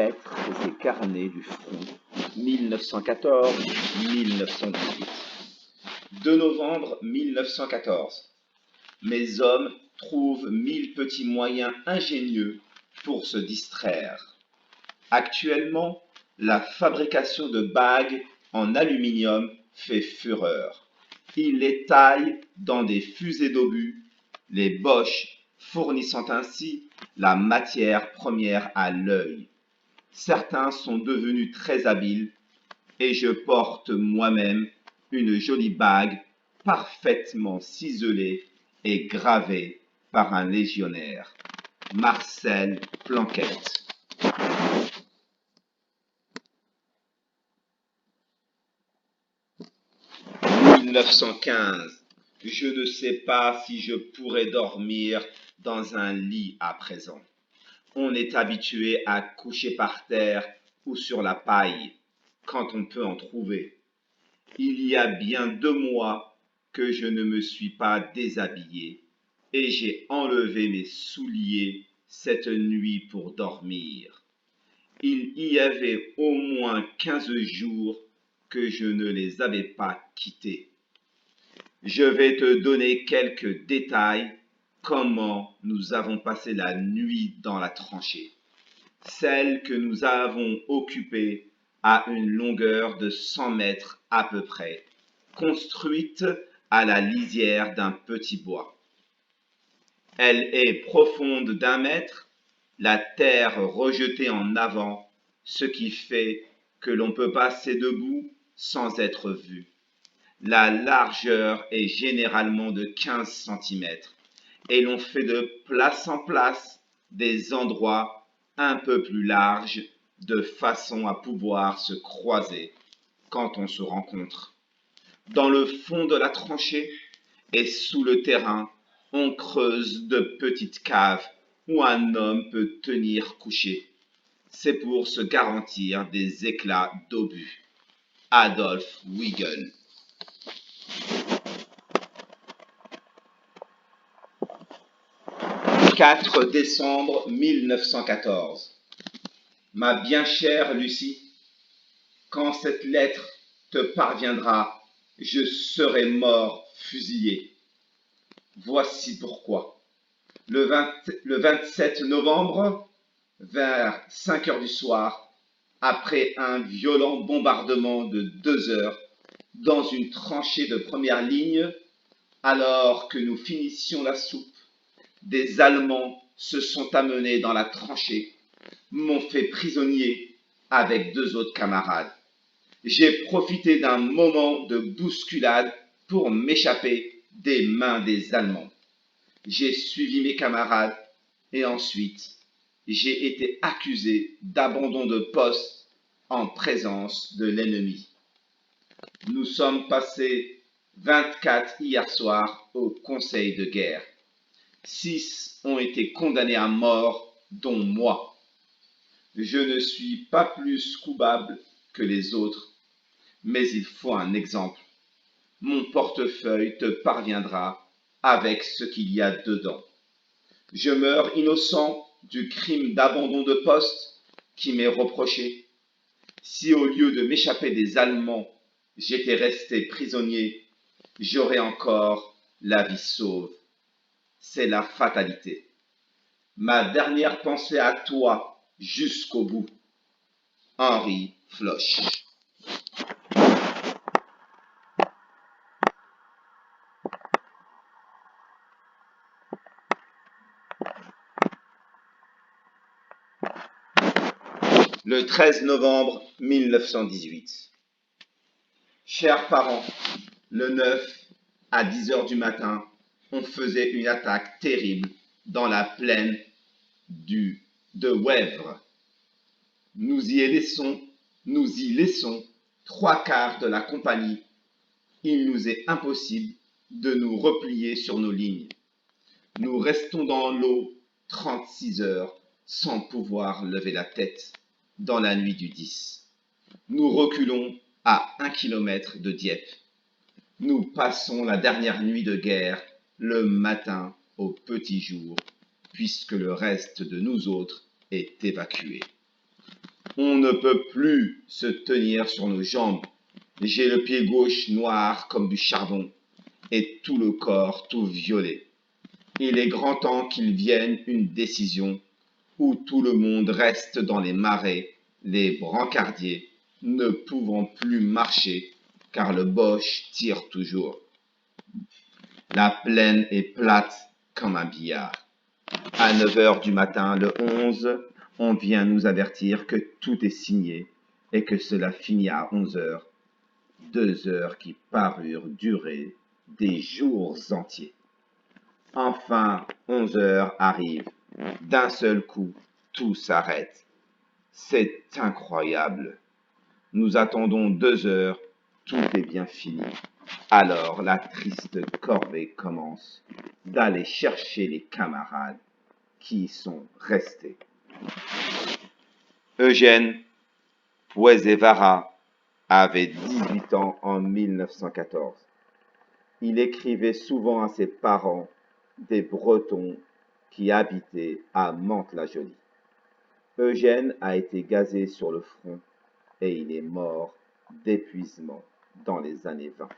lettres et carnets du front, 1914-1918. 2 novembre 1914. Mes hommes trouvent 1000 petits moyens ingénieux pour se distraire. Actuellement, la fabrication de bagues en aluminium fait fureur. Ils les taillent dans des fusées d'obus, les Bosch fournissant ainsi la matière première à l'œil. Certains sont devenus très habiles et je porte moi-même une jolie bague parfaitement ciselée et gravée par un légionnaire. Marcel Planquette. 1915. Je ne sais pas si je pourrais dormir dans un lit à présent. On est habitué à coucher par terre ou sur la paille, quand on peut en trouver. Il y a bien 2 mois que je ne me suis pas déshabillé et j'ai enlevé mes souliers cette nuit pour dormir. Il y avait au moins 15 jours que je ne les avais pas quittés. Je vais te donner quelques détails comment nous avons passé la nuit dans la tranchée. Celle que nous avons occupée a une longueur de 100 mètres à peu près, construite à la lisière d'un petit bois. Elle est profonde d'1 mètre, la terre rejetée en avant, ce qui fait que l'on peut passer debout sans être vu. La largeur est généralement de 15 cm et l'on fait de place en place des endroits un peu plus larges de façon à pouvoir se croiser quand on se rencontre. Dans le fond de la tranchée et sous le terrain, on creuse de petites caves où un homme peut tenir couché. C'est pour se garantir des éclats d'obus. Adolf Weigel. 4 décembre 1914. Ma bien chère Lucie, quand cette lettre te parviendra, je serai mort fusillé. Voici pourquoi. Le 27 novembre, vers 5 heures du soir, après un violent bombardement de 2 heures, dans une tranchée de première ligne, alors que nous finissions la soupe, des Allemands se sont amenés dans la tranchée, m'ont fait prisonnier avec 2 autres camarades. J'ai profité d'un moment de bousculade pour m'échapper des mains des Allemands. J'ai suivi mes camarades et ensuite j'ai été accusé d'abandon de poste en présence de l'ennemi. Nous sommes passés 24 hier soir au conseil de guerre. 6 ont été condamnés à mort, dont moi. Je ne suis pas plus coupable que les autres, mais il faut un exemple. Mon portefeuille te parviendra avec ce qu'il y a dedans. Je meurs innocent du crime d'abandon de poste qui m'est reproché. Si au lieu de m'échapper des Allemands, j'étais resté prisonnier, j'aurais encore la vie sauve. C'est la fatalité. Ma dernière pensée à toi jusqu'au bout. Henri Floch. Le 13 novembre 1918. Chers parents, le 9 à 10 heures du matin, on faisait une attaque terrible dans la plaine de Wèvres. Nous y laissons 3/4 de la compagnie. Il nous est impossible de nous replier sur nos lignes. Nous restons dans l'eau 36 heures sans pouvoir lever la tête dans la nuit du 10. Nous reculons à 1 kilomètre de Dieppe. Nous passons la dernière nuit de guerre le matin au petit jour, puisque le reste de nous autres est évacué. On ne peut plus se tenir sur nos jambes. J'ai le pied gauche noir comme du charbon et tout le corps tout violet. Il est grand temps qu'il vienne une décision où tout le monde reste dans les marais, les brancardiers ne pouvant plus marcher car le Boche tire toujours. La plaine est plate comme un billard. À 9 heures du matin, le 11, on vient nous avertir que tout est signé et que cela finit à 11 heures, 2 heures qui parurent durer des jours entiers. Enfin, 11 heures arrivent. D'un seul coup, tout s'arrête. C'est incroyable. Nous attendons 2 heures, tout est bien fini. Alors la triste corvée commence d'aller chercher les camarades qui y sont restés. Eugène Poezevara avait 18 ans en 1914. Il écrivait souvent à ses parents, des Bretons qui habitaient à Mantes-la-Jolie. Eugène a été gazé sur le front et il est mort d'épuisement dans les années 20.